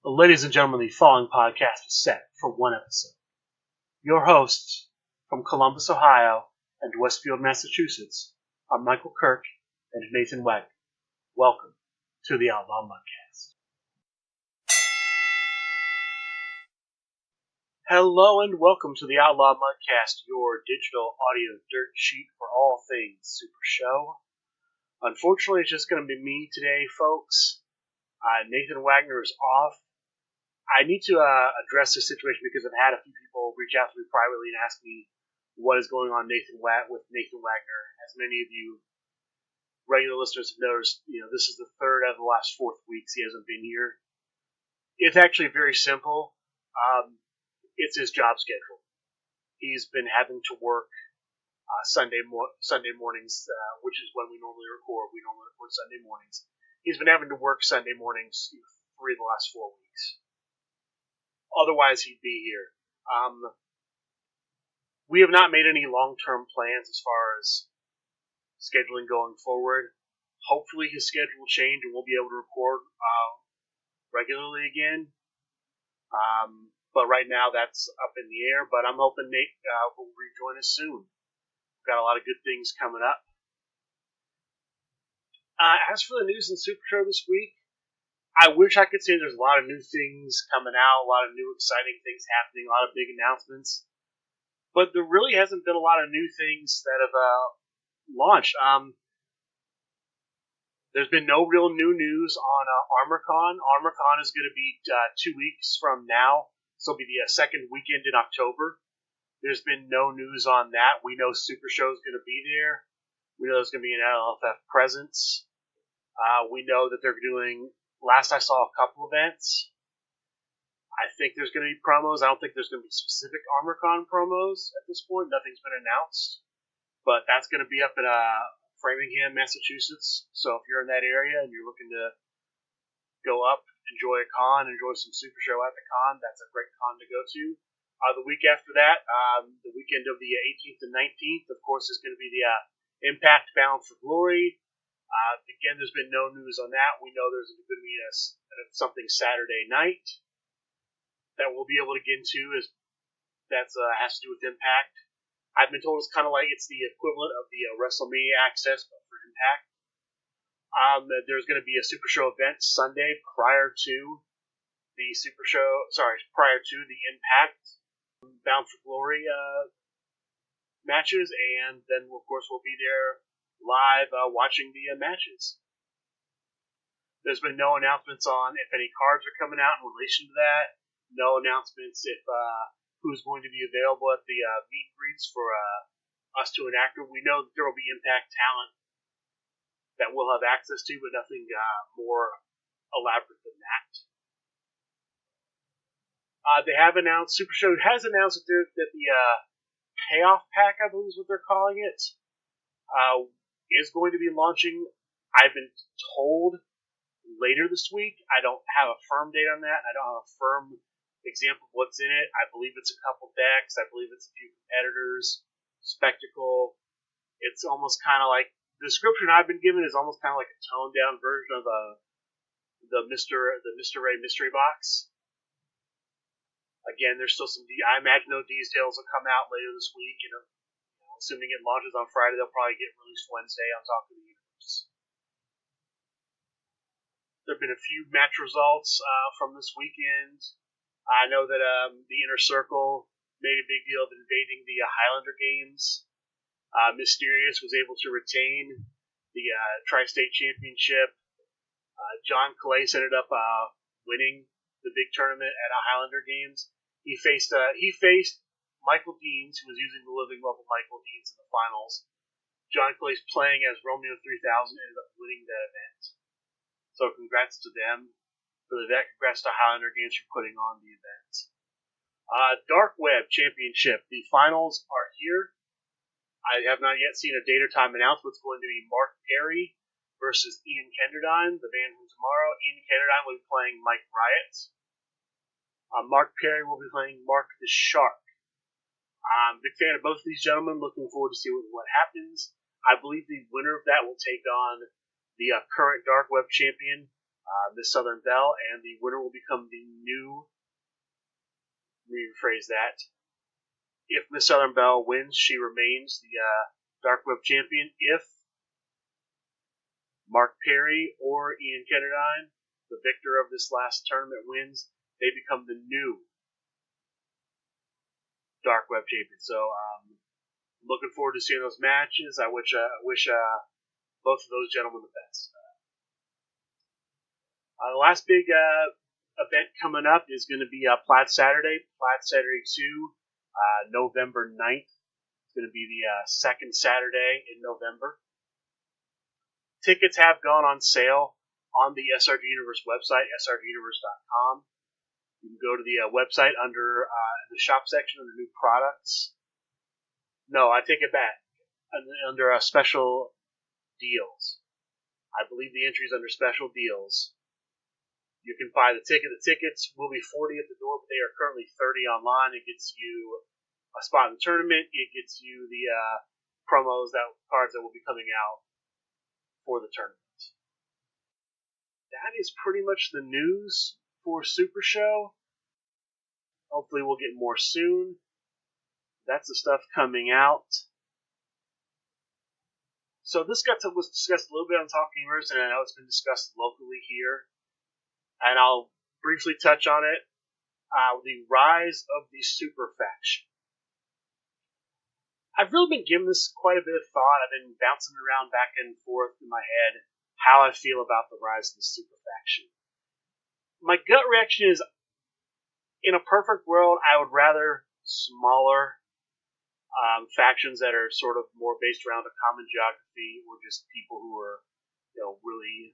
Ladies and gentlemen, the following podcast is set for one episode. Your hosts from Columbus, Ohio, and Westfield, Massachusetts are Michael Kirk and Nathan Wagner. Welcome to the Outlaw Mudcast. Hello and welcome to the Outlaw Mudcast, your digital audio dirt sheet for all things Supershow. Unfortunately, it's just going to be me today, folks. Nathan Wagner is off. I need to address this situation because I've had a few people reach out to me privately and ask me what is going on with Nathan Wagner. As many of you regular listeners have noticed, this is the third out of the last 4 weeks he hasn't been here. It's actually very simple. It's his job schedule. He's been having to work Sunday mornings, which is when we normally record. We normally record Sunday mornings. He's been having to work Sunday mornings 3 of the last 4 weeks. Otherwise, he'd be here. We have not made any long-term plans as far as scheduling going forward. Hopefully, his schedule will change and we'll be able to record regularly again. But right now, that's up in the air. But I'm hoping Nate will rejoin us soon. We've got a lot of good things coming up. As for the news in Supershow this week, I wish I could say there's a lot of new things coming out, a lot of new exciting things happening, a lot of big announcements. But there really hasn't been a lot of new things that have launched. There's been no real new news on ArmorCon. ArmorCon is going to be 2 weeks from now, so it'll be the second weekend in October. There's been no news on that. We know Supershow is going to be there. We know there's going to be an LFF presence. We know that they're doing... Last I saw a couple events. I think there's going to be promos. I don't think there's going to be specific ArmorCon promos at this point. Nothing's been announced. But that's going to be up in Framingham, Massachusetts. So if you're in that area and you're looking to go up, enjoy a con, enjoy some Supershow at the con, that's a great con to go to. The week after that, the weekend of the 18th and 19th, of course, is going to be the Impact Bound for Glory. Again, there's been no news on that. We know there's going to be something Saturday night that we'll be able to get into. That has to do with Impact. I've been told it's kind of like it's the equivalent of the WrestleMania Access, but for Impact. There's going to be a Supershow event Sunday prior to the Impact Bound for Glory matches, and then of course we'll be there live watching the matches. There's been no announcements on if any cards are coming out in relation to that. No announcements if who's going to be available at the meet and greets for us to enact. We know that there will be Impact talent that we'll have access to, but nothing more elaborate than that. They have announced, Supershow has announced that the payoff pack, I believe is what they're calling it, is going to be launching, I've been told, later this week. I don't have a firm date on that. I don't have a firm example of what's in it. I believe it's a couple decks. I believe it's a few competitors, spectacle. It's almost kind of like, the description I've been given is almost kind of like a toned down version of the Mr. Ray mystery box. Again, there's still some, I imagine those details will come out later this week, assuming it launches on Friday, they'll probably get released Wednesday on top of the universe. There have been a few match results from this weekend. I know that the Inner Circle made a big deal of invading the Highlander games. Mysterious was able to retain the Tri-State Championship. John Calais ended up winning the big tournament at Highlander games. He faced Michael Deans, who was using the living level Michael Deans in the finals. John Calais playing as Romeo 3000 ended up winning that event. So congrats to them for that. Congrats to Highlander Games for putting on the event. Dark Web Championship. The finals are here. I have not yet seen a date or time announced. It's going to be Mark Perry versus Ian Kenderdine, the band from tomorrow. Ian Kenderdine will be playing Mike Riot. Mark Perry will be playing Mark the Shark. I'm a big fan of both of these gentlemen. Looking forward to see what happens. I believe the winner of that will take on the current Dark Web champion, Miss Southern Belle, and the winner will become the new. Let me rephrase that. If Miss Southern Belle wins, she remains the Dark Web champion. If Mark Perry or Ian Kennardine, the victor of this last tournament, wins, they become the new Dark Web champion. So, looking forward to seeing those matches. I wish both of those gentlemen the best. The last big event coming up is going to be Plaid Saturday 2, November 9th. It's going to be the second Saturday in November. Tickets have gone on sale on the SRG Universe website, srguniverse.com. You can go to the website under the shop section under new products. No, I take it back. Under special deals. I believe the entry is under special deals. You can buy the ticket. The tickets will be $40 at the door, but they are currently $30 online. It gets you a spot in the tournament. It gets you the cards that will be coming out for the tournament. That is pretty much the news for Supershow. Hopefully we'll get more soon. That's the stuff coming out. So this was discussed a little bit on Talking Universe, and I know it's been discussed locally here. And I'll briefly touch on it. The rise of the super faction. I've really been giving this quite a bit of thought. I've been bouncing around back and forth in my head how I feel about the rise of the super faction. My gut reaction is, in a perfect world, I would rather smaller factions that are sort of more based around a common geography, or just people who are, really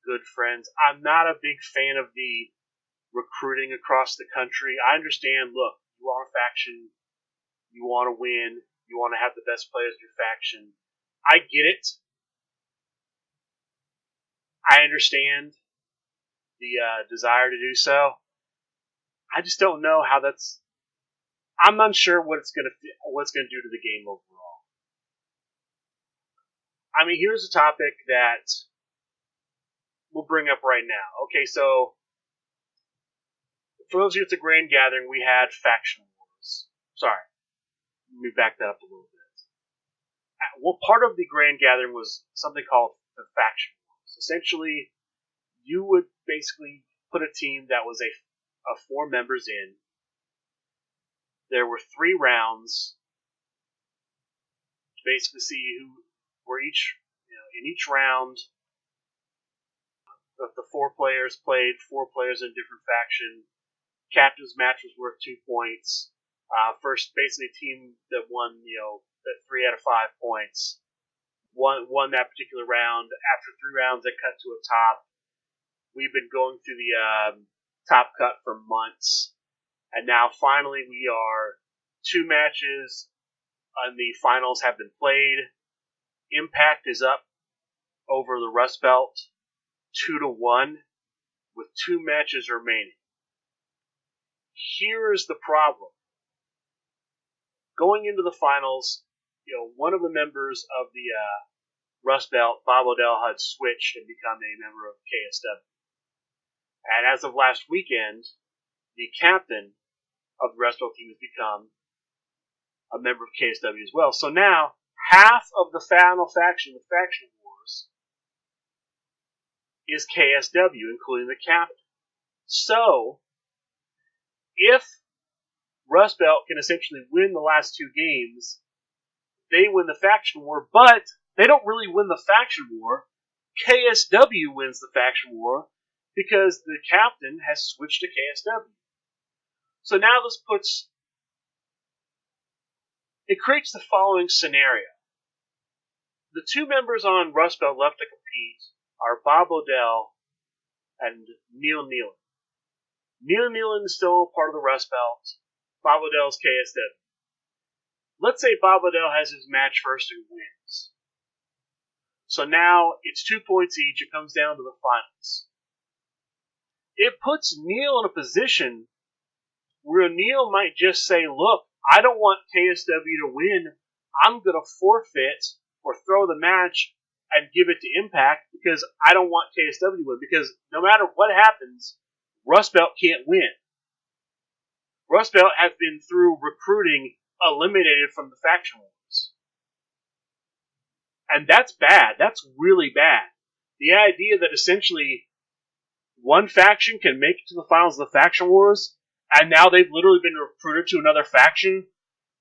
good friends. I'm not a big fan of the recruiting across the country. I understand, look, you are a faction, you want to win, you want to have the best players in your faction. I get it. I understand the desire to do so. I just don't know how that's. I'm not sure what it's going to do to the game overall. I mean, here's a topic that we'll bring up right now. Okay, so for those of you at the Grand Gathering, we had faction wars. Sorry, let me back that up a little bit. Well, part of the Grand Gathering was something called the faction wars. Essentially, you would basically put a team that was of 4 members in. There were 3 rounds to basically see who were in each round. The 4 players played 4 players in a different faction. Captain's match was worth 2 points. First, basically, team that won, that 3 out of 5 points won that particular round. After 3 rounds, they cut to a top. We've been going through the top cut for months, and now finally we are 2 matches, and the finals have been played. Impact is up over the Rust Belt 2-1 with 2 matches remaining. Here is the problem. Going into the finals, one of the members of the Rust Belt, Bob Odell, had switched and become a member of KSW. And as of last weekend, the captain of the Rust Belt team has become a member of KSW as well. So now, half of the final faction, the faction wars, is KSW, including the captain. So, if Rust Belt can essentially win the last 2 games, they win the faction war, but they don't really win the faction war. KSW wins the faction war because the captain has switched to KSW. So now it creates the following scenario. The 2 members on Rust Belt left to compete are Bob Odell and Neil Nealon. Neil Nealon is still part of the Rust Belt. Bob Odell's KSW. Let's say Bob Odell has his match first and wins. So now it's 2 points each. It comes down to the finals. It puts Neil in a position where Neil might just say, look, I don't want KSW to win. I'm going to forfeit or throw the match and give it to Impact because I don't want KSW to win. Because no matter what happens, Rust Belt can't win. Rust Belt has been through recruiting eliminated from the faction wars. And that's bad. That's really bad. The idea that essentially one faction can make it to the finals of the faction wars, and now they've literally been recruited to another faction.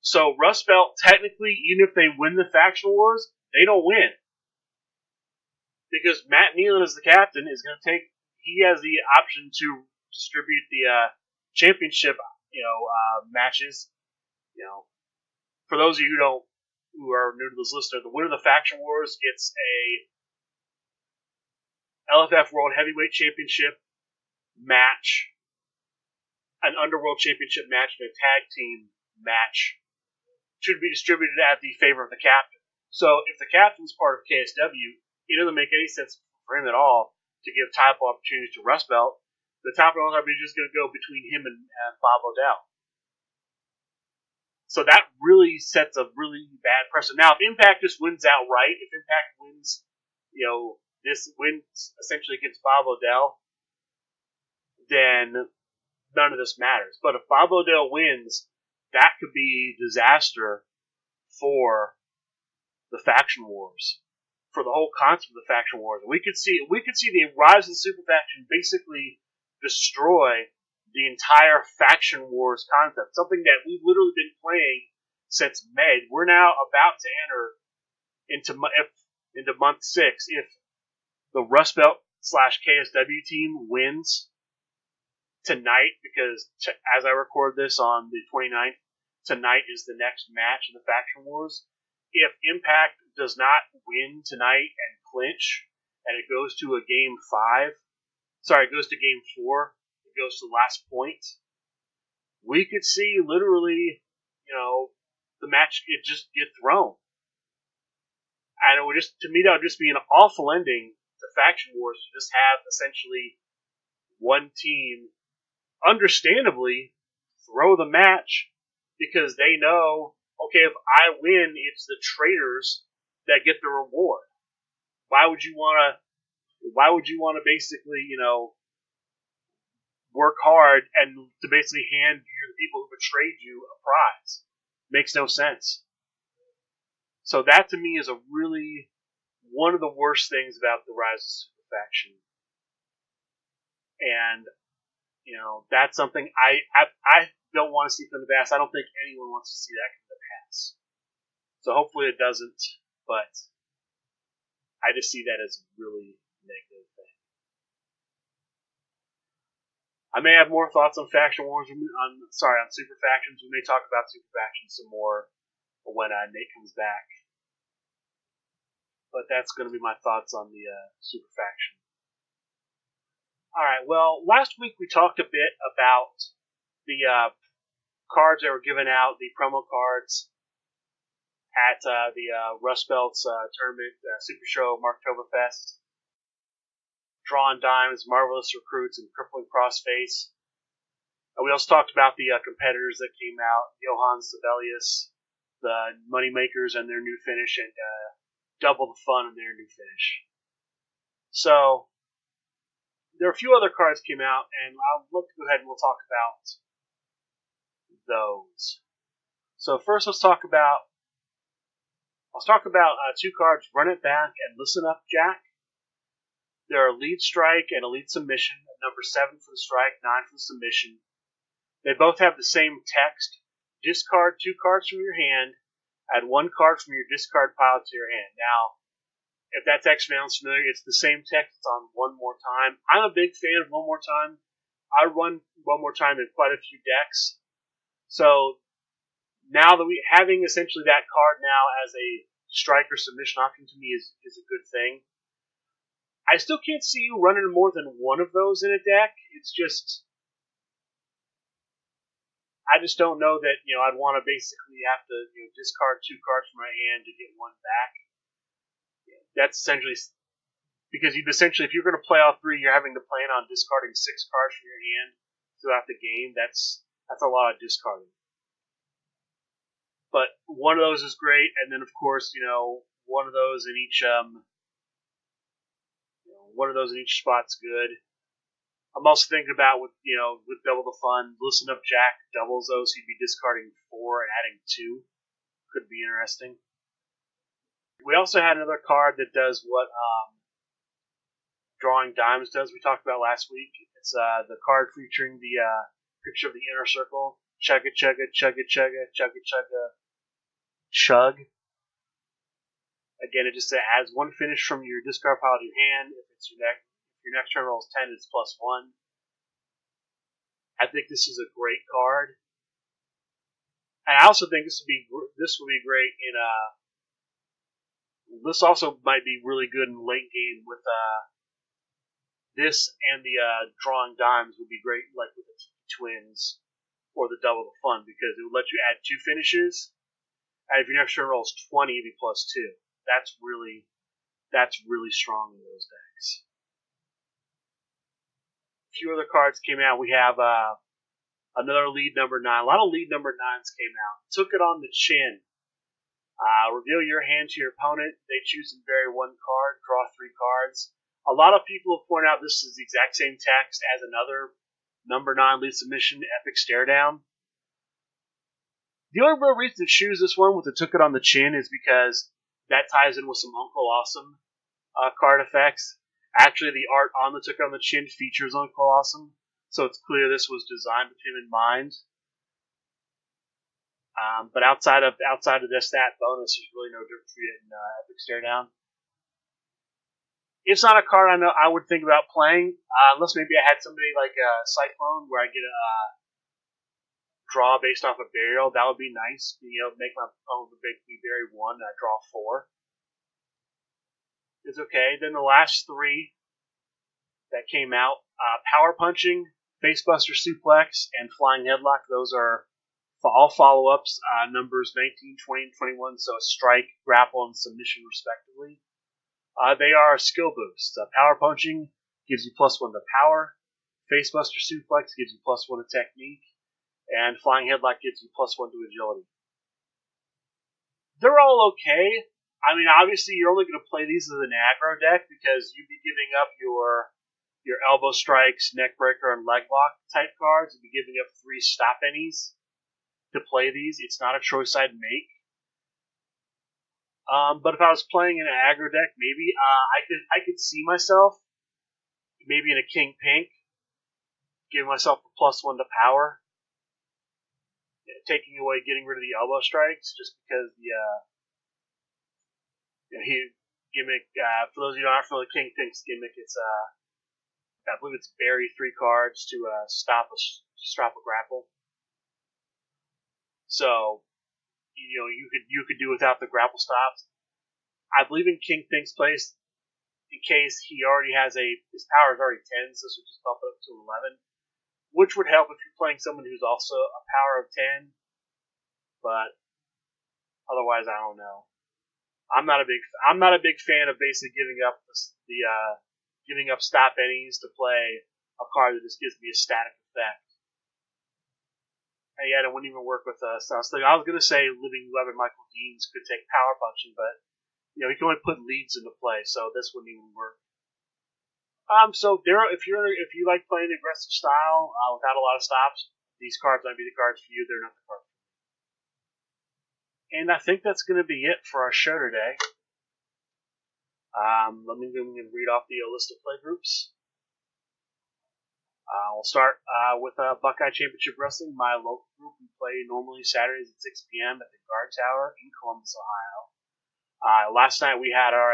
So Rust Belt, technically, even if they win the faction wars, they don't win. Because Matt Nealon as the captain is going to he has the option to distribute the championship, matches. For those of you who are new to this listener, the winner of the faction wars gets a LFF World Heavyweight Championship match, an Underworld Championship match, and a tag team match. Should be distributed at the favor of the captain. So if the captain's part of KSW, it doesn't make any sense for him at all to give title opportunities to Rust Belt. The title are just going to go between him and Bob Odell. So that really sets a really bad precedent. Now, if Impact just wins outright, if Impact wins, this wins essentially against Bob Odell, then none of this matters. But if Bob Odell wins, that could be disaster for the faction wars, for the whole concept of the faction wars. We could see the rise of the super faction basically destroy the entire faction wars concept, something that we've literally been playing since May. We're now about to enter into month 6. If the Rust Belt / KSW team wins tonight, because as I record this on the 29th, tonight is the next match in the faction wars. If Impact does not win tonight and clinch, and it goes to game 4, it goes to the last point, we could see literally, the match just get thrown. And it would to me, that would just be an awful ending to faction wars to just have essentially one team, understandably, throw the match because they know, okay, if I win, it's the traitors that get the reward. Why would you want to basically, work hard and to basically hand the people who betrayed you a prize? Makes no sense. So that to me is one of the worst things about the rise of super faction. And that's something I don't want to see come to pass. I don't think anyone wants to see that come to pass. So hopefully it doesn't, but I just see that as a really negative thing. I may have more thoughts on faction wars, on super factions. We may talk about super factions some more when Nate comes back. But that's going to be my thoughts on the super faction. Alright, well, last week we talked a bit about the cards that were given out, the promo cards at the Rust Belt's tournament, Supershow, Marktoberfest. Drawing Dimes, Marvelous Recruits, and Crippling Crossface. We also talked about the competitors that came out, Johann Sibelius, the Moneymakers and their new finish, and Double the Fun and their new finish. So, there are a few other cards came out, and I'll look to go ahead and we'll talk about those. So first let's talk about two cards, Run It Back and Listen Up, Jack. There are Lead Strike and Elite Submission, number 7 for the strike, 9 for the submission. They both have the same text. Discard 2 cards from your hand, add 1 card from your discard pile to your hand. Now, if that text sounds familiar, it's the same text. It's on One More Time. I'm a big fan of One More Time. I run One More Time in quite a few decks. So, now that having essentially that card now as a strike or submission option to me is a good thing. I still can't see you running more than one of those in a deck. It's just, I just don't know that, I'd want to basically have to discard 2 cards from my hand to get 1 back. That's essentially, because if you're going to play all 3, you're having to plan on discarding 6 cards from your hand throughout the game. That's a lot of discarding. But one of those is great, and then of course, one of those in each one of those in each spot's good. I'm also thinking about with double the fun, listen up Jack doubles those. He'd be discarding 4 and adding 2. Could be interesting. We also had another card that does what Drawing Dimes does. We talked about last week. It's the card featuring the picture of the inner circle. Chugga chugga chugga chugga chugga chugga chug. Again, it just adds 1 finish from your discard pile to your hand. If your next turn rolls 10, it's +1. I think this is a great card. And I also think this would be great in this also might be really good in late game with this, and the Drawing Dimes would be great like with the Twins or the Double the Fun, because it would let you add 2 finishes, and if your next turn rolls 20, it'd be +2. That's really strong in those decks. A few other cards came out. We have another lead number 9. A lot of lead number 9s came out. Took it on the chin. Reveal your hand to your opponent. They choose and vary 1 card. Draw 3 cards. A lot of people have pointed out this is the exact same text as another number 9 lead submission, Epic Stare Down. The only real reason to choose this one with the Took It on the Chin is because that ties in with some Uncle Awesome card effects. Actually, the art on the Took It on the Chin features Uncle Awesome, so it's clear this was designed with him in mind. But outside of this, that bonus, there's really no difference between it and Epic Stare Down. It's not a card I know I would think about playing, unless maybe I had somebody like Cyclone where I get a draw based off a burial. That would be nice, being able to make my opponent be bury 1 and I draw 4. It's okay. Then the last 3 that came out, Power Punching, Facebuster Suplex, and Flying Headlock. Those are all follow-ups, numbers 19, 20, and 21, so strike, grapple, and submission respectively. They are skill boosts. Power Punching gives you +1 to power, Facebuster Suplex gives you +1 to technique, and Flying Headlock gives you +1 to agility. They're all okay. I mean, obviously, you're only going to play these as an aggro deck because you'd be giving up your elbow strikes, neck breaker, and leg lock type cards. You'd be giving up 3 stop any's to play these. It's not a choice I'd make. But if I was playing in an aggro deck, maybe I could see myself maybe in a King Pink, giving myself a +1 to power, getting rid of the elbow strikes, just because he gimmick. For those of you who aren't familiar with King Pink's gimmick, it's I believe it's bury 3 cards to stop a grapple. So, you could do without the grapple stops. I believe in King Pink's place, in case he already has his power is already 10, so this would just bump it up to 11, which would help if you're playing someone who's also a power of 10. But otherwise, I don't know. I'm not a big fan of basically giving up giving up stop any's to play a card that just gives me a static effect. And yet, it wouldn't even work with us. I was going to say Living Weapon Michael Deans could take Power Punching, but he can only put leads into play, so this wouldn't even work. So if you like playing aggressive style without a lot of stops, these cards might be the cards for you. They're not the cards for me. And I think that's going to be it for our show today. Let me read off the list of play groups. We'll start with Buckeye Championship Wrestling, my local group. We play normally Saturdays at 6 p.m. at the Guard Tower in Columbus, Ohio. Last night we had our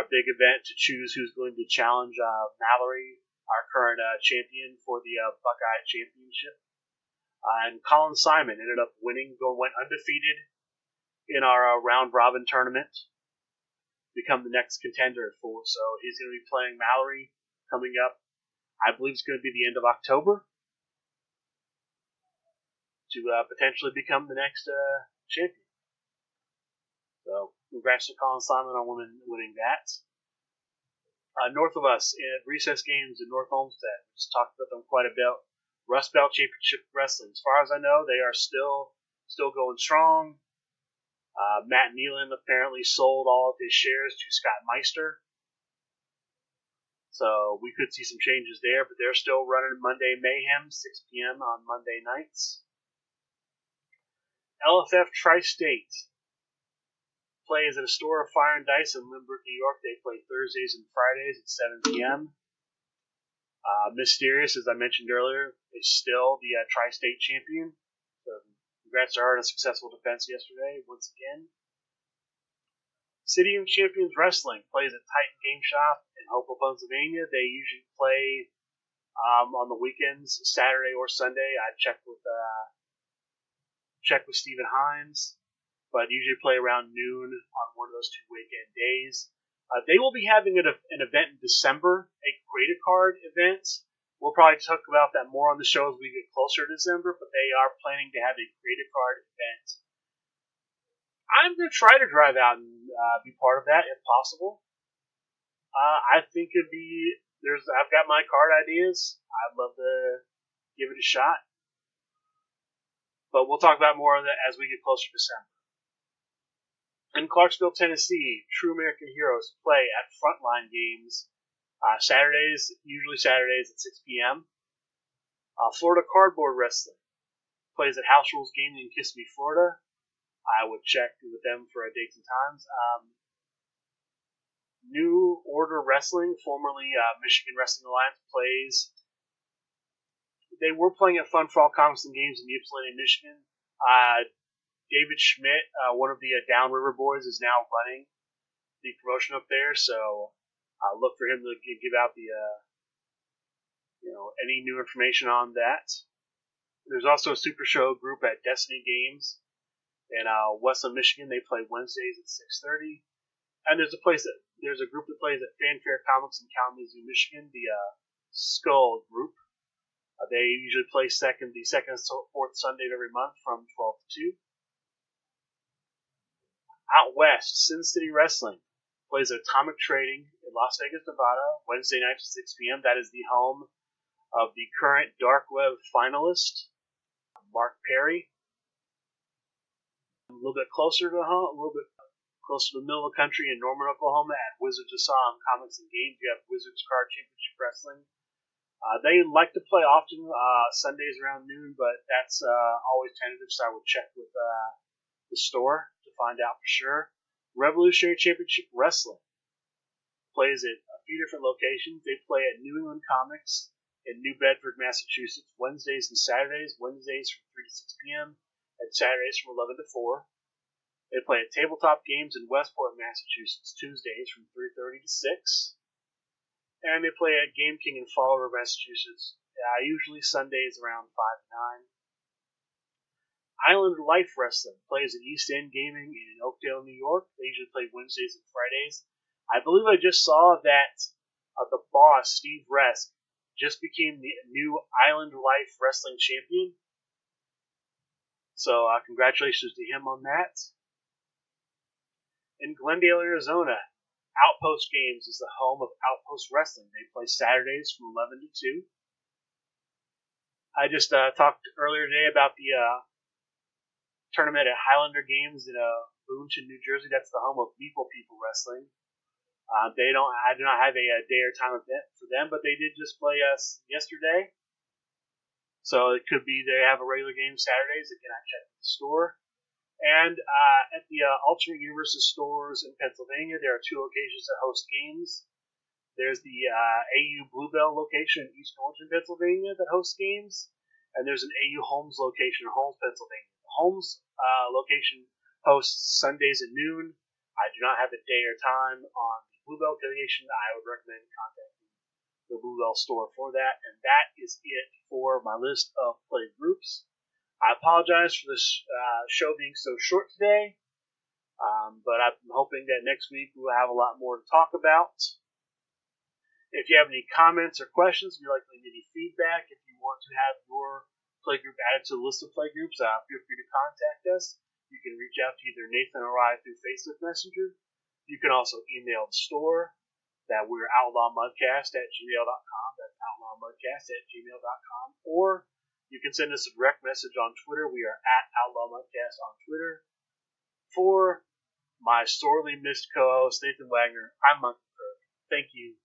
big event to choose who's going to challenge Mallory, our current champion, for the Buckeye Championship. And Colin Simon ended up went undefeated in our round robin tournament, become the next contender for. So he's going to be playing Mallory coming up. I believe it's going to be the end of October to potentially become the next champion. So congrats to Colin Simon on winning that. North of us, at Recess Games in North Olmsted, we just talked about them quite a bit. Rust Belt Championship Wrestling. As far as I know, they are still going strong. Matt Nealon apparently sold all of his shares to Scott Meister. So we could see some changes there, but they're still running Monday Mayhem, 6 p.m. on Monday nights. LFF Tri-State plays at a store of Fire and Dice in Lynbrook, New York. They play Thursdays and Fridays at 7 p.m. Mysterious, as I mentioned earlier, is still the Tri-State champion. So congrats to her on a successful defense yesterday, once again. City of Champions Wrestling plays at Titan Game Shop in Hopewell, Pennsylvania. They usually play on the weekends, Saturday or Sunday. I checked with Stephen Hines, but usually play around noon on one of those 2 weekend days. They will be having an event in December, a Create a Card event. We'll probably talk about that more on the show as we get closer to December, but they are planning to have a Create a Card event. I'm going to try to drive out and be part of that if possible. I think it'd be, I've got my card ideas. I'd love to give it a shot. But we'll talk about more of that as we get closer to December. In Clarksville, Tennessee, True American Heroes play at Frontline Games usually Saturdays at 6 p.m. Florida Cardboard Wrestling plays at House Rules Gaming in Kissimmee, Florida. I would check with them for dates and times. New Order Wrestling, formerly Michigan Wrestling Alliance, plays. They were playing at Fun for All Comics and Games in Ypsilanti, Michigan. David Schmidt, one of the Downriver Boys, is now running the promotion up there, so look for him to give out the any new information on that. There's also a Supershow group at Destiny Games in Westland, Michigan. They play Wednesdays at 6:30, and there's a group that plays at Fanfare Comics in Kalamazoo, Michigan. The Skull group. They usually play the second and fourth Sunday of every month from 12 to 2. Out West, Sin City Wrestling plays at Atomic Trading in Las Vegas, Nevada, Wednesday nights at 6 p.m. That is the home of the current Dark Web finalist, Mark Perry. A little bit closer to home, a little bit closer to the middle of the country in Norman, Oklahoma, at Wizards of Song Comics and Games. You have Wizards Card Championship Wrestling. They like to play often Sundays around noon, but that's always tentative, so I would check with the store to find out for sure. Revolutionary Championship Wrestling plays at a few different locations. They play at New England Comics in New Bedford, Massachusetts, Wednesdays and Saturdays. Wednesdays from 3 to 6 p.m. and Saturdays from 11 to 4. They play at Tabletop Games in Westport, Massachusetts, Tuesdays from 3:30 to 6. And they play at Game King in Fall River, Massachusetts, usually Sundays around 5 to 9. Island Life Wrestling plays at East End Gaming in Oakdale, New York. They usually play Wednesdays and Fridays. I believe I just saw that the boss, Steve Resk, just became the new Island Life Wrestling champion. So congratulations to him on that. In Glendale, Arizona, Outpost Games is the home of Outpost Wrestling. They play Saturdays from 11 to 2. I just talked earlier today about the tournament at Highlander Games in Boonton, New Jersey. That's the home of Meeple People Wrestling. I do not have a day or time event for them, but they did just play us yesterday. So it could be they have a regular game Saturdays. Again, I checked the store. And at the Alternate Universes stores in Pennsylvania, there are 2 locations that host games. There's the AU Bluebell location in East Norton, Pennsylvania that hosts games. And there's an AU Holmes location in Holmes, Pennsylvania. The Holmes location hosts Sundays at noon. I do not have a day or time on the Bluebell location. I would recommend contacting the Bluebell store for that. And that is it for my list of play groups. I apologize for this show being so short today, but I'm hoping that next week we'll have a lot more to talk about. If you have any comments or questions, if you'd like to leave any feedback, if you want to have your playgroup added to the list of playgroups, feel free to contact us. You can reach out to either Nathan or I through Facebook Messenger. You can also email the store that we're outlawmudcast@gmail.com. That's outlawmudcast@gmail.com. Or you can send us a direct message on Twitter. We are at Outlaw Mudcast on Twitter. For my sorely missed co-host, Nathan Wagner, I'm Monkey Kirk. Thank you